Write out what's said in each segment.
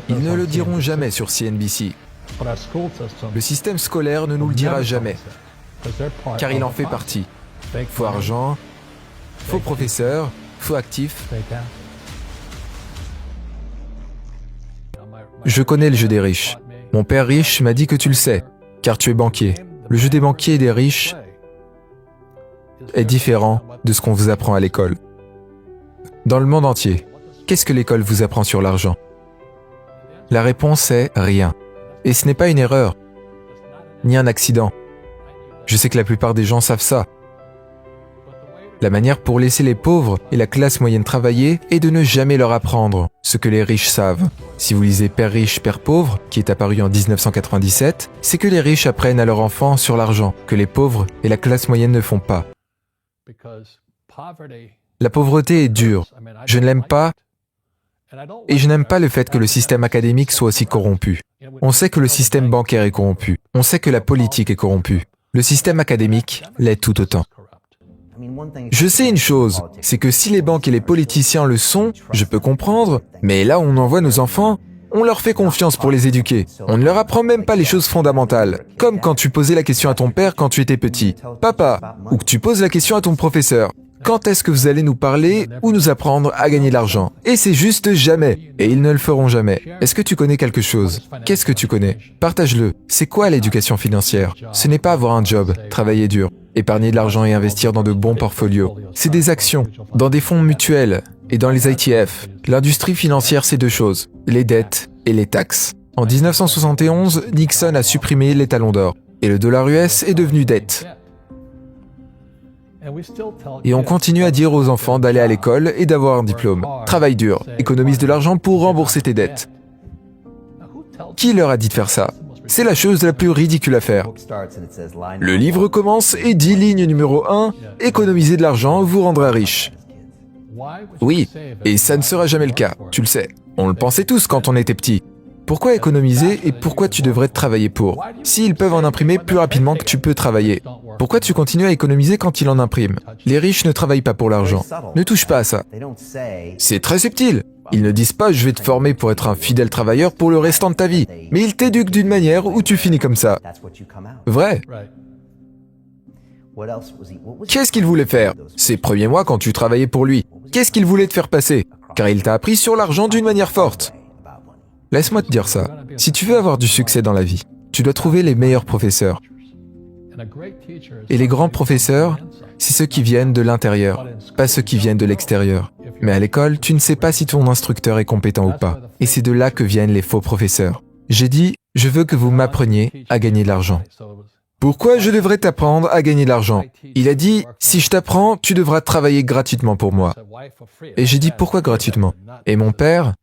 Ils ne le diront jamais sur CNBC. Le système scolaire ne nous le dira jamais, car il en fait partie. Faux argent, faux professeurs, faux actifs. Je connais le jeu des riches. Mon père riche m'a dit que tu le sais, car tu es banquier. Le jeu des banquiers et des riches est différent de ce qu'on vous apprend à l'école. Dans le monde entier, qu'est-ce que l'école vous apprend sur l'argent? La réponse est rien. Et ce n'est pas une erreur, ni un accident. Je sais que la plupart des gens savent ça. La manière pour laisser les pauvres et la classe moyenne travailler est de ne jamais leur apprendre ce que les riches savent. Si vous lisez Père riche, Père pauvre, qui est apparu en 1997, c'est que les riches apprennent à leurs enfants sur l'argent, que les pauvres et la classe moyenne ne font pas. La pauvreté est dure. Je ne l'aime pas et je n'aime pas le fait que le système académique soit aussi corrompu. On sait que le système bancaire est corrompu. On sait que la politique est corrompue. Le système académique l'est tout autant. Je sais une chose, c'est que si les banques et les politiciens le sont, je peux comprendre, mais là où on envoie nos enfants, on leur fait confiance pour les éduquer. On ne leur apprend même pas les choses fondamentales. Comme quand tu posais la question à ton père quand tu étais petit. Papa, ou que tu poses la question à ton professeur. Quand est-ce que vous allez nous parler ou nous apprendre à gagner de l'argent? Et c'est juste jamais. Et ils ne le feront jamais. Est-ce que tu connais quelque chose? Qu'est-ce que tu connais? Partage-le. C'est quoi l'éducation financière? Ce n'est pas avoir un job, travailler dur, épargner de l'argent et investir dans de bons portfolios. C'est des actions, dans des fonds mutuels et dans les ETF. L'industrie financière, c'est deux choses, les dettes et les taxes. En 1971, Nixon a supprimé les talons d'or et le dollar US est devenu dette. Et on continue à dire aux enfants d'aller à l'école et d'avoir un diplôme. Travaille dur, économise de l'argent pour rembourser tes dettes. Qui leur a dit de faire ça? C'est la chose la plus ridicule à faire. Le livre commence et dit ligne numéro 1, économiser de l'argent vous rendra riche. Oui, et ça ne sera jamais le cas, tu le sais. On le pensait tous quand on était petit. Pourquoi économiser et pourquoi tu devrais travailler pour? S'ils peuvent en imprimer plus rapidement que tu peux travailler. Pourquoi tu continues à économiser quand ils en impriment? Les riches ne travaillent pas pour l'argent. Ne touche pas à ça. C'est très subtil. Ils ne disent pas « je vais te former pour être un fidèle travailleur pour le restant de ta vie », mais ils t'éduquent d'une manière où tu finis comme ça. Vrai. Qu'est-ce qu'il voulait faire? Ces premiers mois quand tu travaillais pour lui, qu'est-ce qu'il voulait te faire passer? Car il t'a appris sur l'argent d'une manière forte. Laisse-moi te dire ça. Si tu veux avoir du succès dans la vie, tu dois trouver les meilleurs professeurs. Et les grands professeurs, c'est ceux qui viennent de l'intérieur, pas ceux qui viennent de l'extérieur. Mais à l'école, tu ne sais pas si ton instructeur est compétent ou pas. Et c'est de là que viennent les faux professeurs. J'ai dit, je veux que vous m'appreniez à gagner de l'argent. Pourquoi je devrais t'apprendre à gagner de l'argent? Il a dit, si je t'apprends, tu devras travailler gratuitement pour moi. Et j'ai dit, pourquoi gratuitement? Et mon père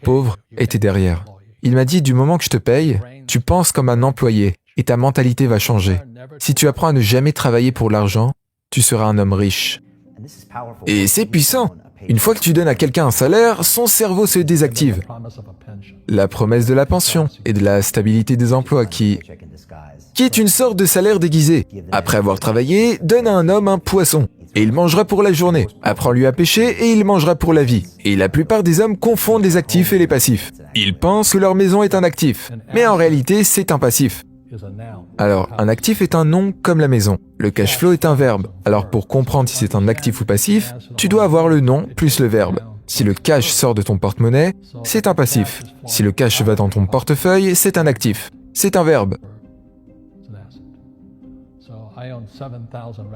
pauvre, était derrière. Il m'a dit, du moment que je te paye, tu penses comme un employé et ta mentalité va changer. Si tu apprends à ne jamais travailler pour l'argent, tu seras un homme riche. Et c'est puissant. Une fois que tu donnes à quelqu'un un salaire, son cerveau se désactive. La promesse de la pension et de la stabilité des emplois qui est une sorte de salaire déguisé. Après avoir travaillé, donne à un homme un poisson, et il mangera pour la journée. Apprends-lui à pêcher, et il mangera pour la vie. Et la plupart des hommes confondent les actifs et les passifs. Ils pensent que leur maison est un actif, mais en réalité, c'est un passif. Alors, un actif est un nom comme la maison. Le cash flow est un verbe. Alors pour comprendre si c'est un actif ou passif, tu dois avoir le nom plus le verbe. Si le cash sort de ton porte-monnaie, c'est un passif. Si le cash va dans ton portefeuille, c'est un actif. C'est un verbe.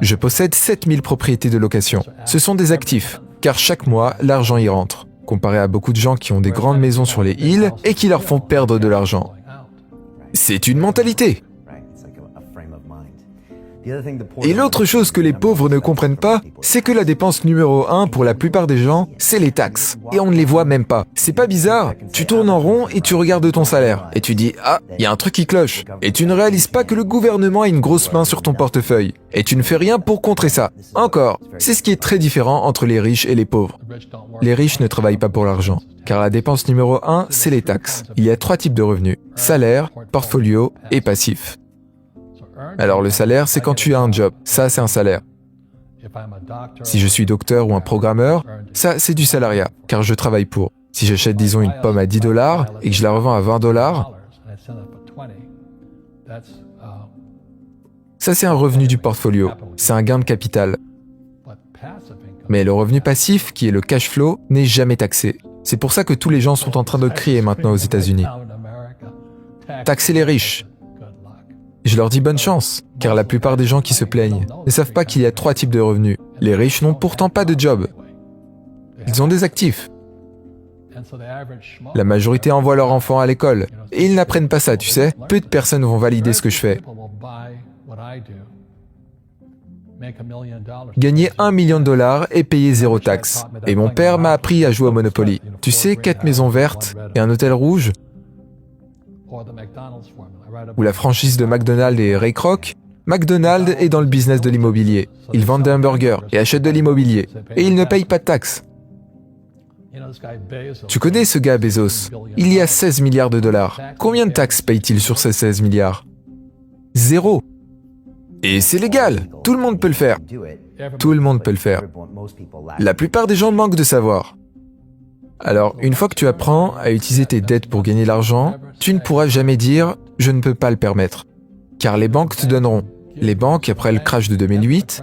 Je possède 7000 propriétés de location. Ce sont des actifs, car chaque mois, l'argent y rentre, comparé à beaucoup de gens qui ont des grandes maisons sur les îles et qui leur font perdre de l'argent. C'est une mentalité. Et l'autre chose que les pauvres ne comprennent pas, c'est que la dépense numéro 1 pour la plupart des gens, c'est les taxes. Et on ne les voit même pas. C'est pas bizarre? Tu tournes en rond et tu regardes ton salaire. Et tu dis « Ah, il y a un truc qui cloche ». Et tu ne réalises pas que le gouvernement a une grosse main sur ton portefeuille. Et tu ne fais rien pour contrer ça. Encore, c'est ce qui est très différent entre les riches et les pauvres. Les riches ne travaillent pas pour l'argent, car la dépense numéro 1, c'est les taxes. Il y a 3 types de revenus, salaire, portfolio et passif. Alors le salaire, c'est quand tu as un job. Ça, c'est un salaire. Si je suis docteur ou un programmeur, ça, c'est du salariat, car je travaille pour. Si j'achète, disons, une pomme à 10 $ et que je la revends à 20 $, ça c'est un revenu du portfolio, c'est un gain de capital. Mais le revenu passif, qui est le cash flow, n'est jamais taxé. C'est pour ça que tous les gens sont en train de crier maintenant aux États-Unis. Taxer les riches. Je leur dis bonne chance, car la plupart des gens qui se plaignent ne savent pas qu'il y a 3 types de revenus. Les riches n'ont pourtant pas de job. Ils ont des actifs. La majorité envoie leurs enfants à l'école. Et ils n'apprennent pas ça, tu sais. Peu de personnes vont valider ce que je fais. Gagner $1 million et payer 0 taxe. Et mon père m'a appris à jouer au Monopoly. Tu sais, 4 maisons vertes et un hôtel rouge, ou la franchise de McDonald's et Ray Kroc. McDonald's est dans le business de l'immobilier. Ils vendent des hamburgers et achètent de l'immobilier. Et ils ne payent pas de taxes. Tu connais ce gars Bezos? Il y a 16 milliards de dollars. Combien de taxes paye-t-il sur ces 16 milliards? 0. Et c'est légal. Tout le monde peut le faire. Tout le monde peut le faire. La plupart des gens manquent de savoir. Alors, une fois que tu apprends à utiliser tes dettes pour gagner de l'argent, tu ne pourras jamais dire « je ne peux pas le permettre ». Car les banques te donneront. Les banques, après le crash de 2008,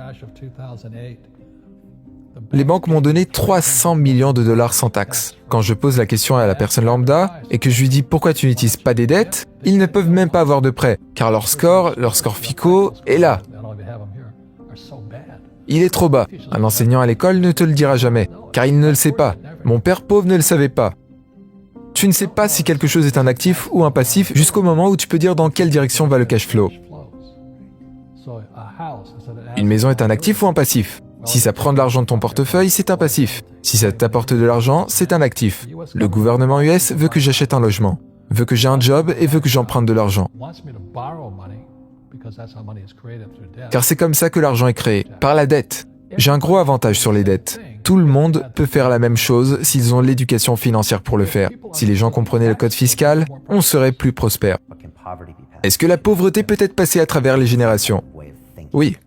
les banques m'ont donné 300 millions de dollars sans taxe. Quand je pose la question à la personne lambda et que je lui dis pourquoi tu n'utilises pas des dettes, ils ne peuvent même pas avoir de prêt, car leur score FICO est là. Il est trop bas. Un enseignant à l'école ne te le dira jamais, car il ne le sait pas. Mon père pauvre ne le savait pas. Tu ne sais pas si quelque chose est un actif ou un passif jusqu'au moment où tu peux dire dans quelle direction va le cash flow. Une maison est un actif ou un passif? Si ça prend de l'argent de ton portefeuille, c'est un passif. Si ça t'apporte de l'argent, c'est un actif. Le gouvernement US veut que j'achète un logement, veut que j'ai un job et veut que j'emprunte de l'argent. Car c'est comme ça que l'argent est créé, par la dette. J'ai un gros avantage sur les dettes. Tout le monde peut faire la même chose s'ils ont l'éducation financière pour le faire. Si les gens comprenaient le code fiscal, on serait plus prospère. Est-ce que la pauvreté peut être passée à travers les générations? Oui.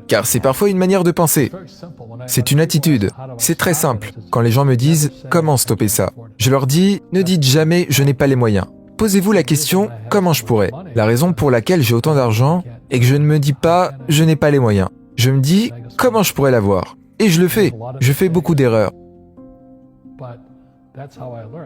Car c'est parfois une manière de penser. C'est une attitude. C'est très simple. Quand les gens me disent « Comment stopper ça ?» Je leur dis « Ne dites jamais « Je n'ai pas les moyens ». Posez-vous la question « Comment je pourrais ?» La raison pour laquelle j'ai autant d'argent est que je ne me dis pas « Je n'ai pas les moyens ». Je me dis « Comment je pourrais l'avoir ?» Et je le fais. Je fais beaucoup d'erreurs.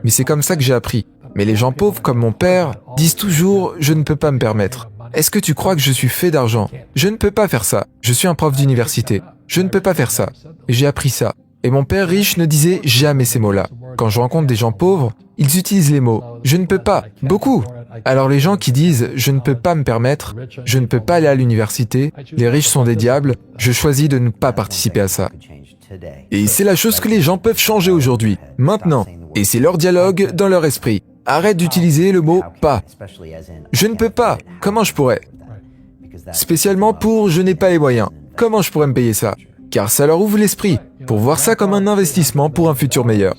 Mais c'est comme ça que j'ai appris. Mais les gens pauvres comme mon père disent toujours « Je ne peux pas me permettre ». Est-ce que tu crois que je suis fait d'argent? Je ne peux pas faire ça. Je suis un prof d'université. Je ne peux pas faire ça. J'ai appris ça. Et mon père riche ne disait jamais ces mots-là. Quand je rencontre des gens pauvres, ils utilisent les mots « je ne peux pas ». Beaucoup. Alors les gens qui disent « je ne peux pas me permettre »,« je ne peux pas aller à l'université »,« les riches sont des diables », je choisis de ne pas participer à ça. Et c'est la chose que les gens peuvent changer aujourd'hui, maintenant. Et c'est leur dialogue dans leur esprit. Arrête d'utiliser le mot « pas ». Je ne peux pas. Comment je pourrais? Spécialement pour « je n'ai pas les moyens ». Comment je pourrais me payer ça? Car ça leur ouvre l'esprit, pour voir ça comme un investissement pour un futur meilleur.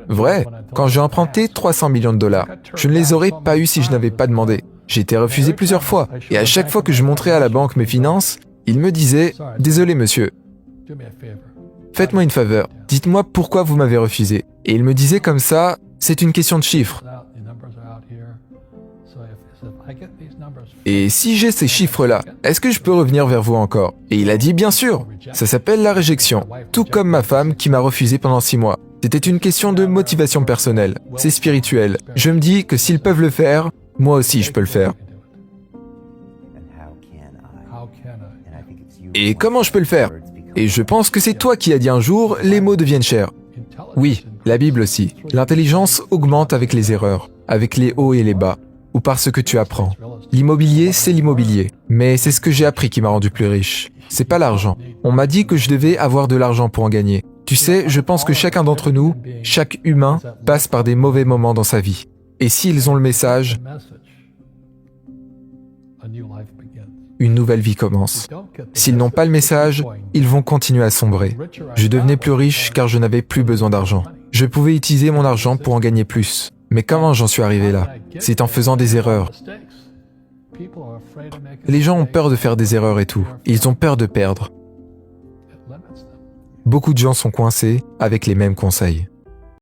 Vrai, quand j'ai emprunté 300 millions de dollars, je ne les aurais pas eus si je n'avais pas demandé. J'ai été refusé plusieurs fois, et à chaque fois que je montrais à la banque mes finances, ils me disaient « Désolé monsieur, faites-moi une faveur, dites-moi pourquoi vous m'avez refusé. » Et ils me disaient comme ça « C'est une question de chiffres. » Et si j'ai ces chiffres-là, est-ce que je peux revenir vers vous encore? Et il a dit bien sûr. Ça s'appelle la réjection. Tout comme ma femme qui m'a refusé pendant 6 mois. C'était une question de motivation personnelle. C'est spirituel. Je me dis que s'ils peuvent le faire, moi aussi je peux le faire. Et comment je peux le faire? Et je pense que c'est toi qui as dit un jour, les mots deviennent chers. Oui, la Bible aussi. L'intelligence augmente avec les erreurs, avec les hauts et les bas, ou par ce que tu apprends. L'immobilier, c'est l'immobilier. Mais c'est ce que j'ai appris qui m'a rendu plus riche. C'est pas l'argent. On m'a dit que je devais avoir de l'argent pour en gagner. Tu sais, je pense que chacun d'entre nous, chaque humain, passe par des mauvais moments dans sa vie. Et s'ils ont le message, une nouvelle vie commence. S'ils n'ont pas le message, ils vont continuer à sombrer. Je devenais plus riche car je n'avais plus besoin d'argent. Je pouvais utiliser mon argent pour en gagner plus. Mais comment j'en suis arrivé là? C'est en faisant des erreurs. Les gens ont peur de faire des erreurs et tout. Ils ont peur de perdre. Beaucoup de gens sont coincés avec les mêmes conseils.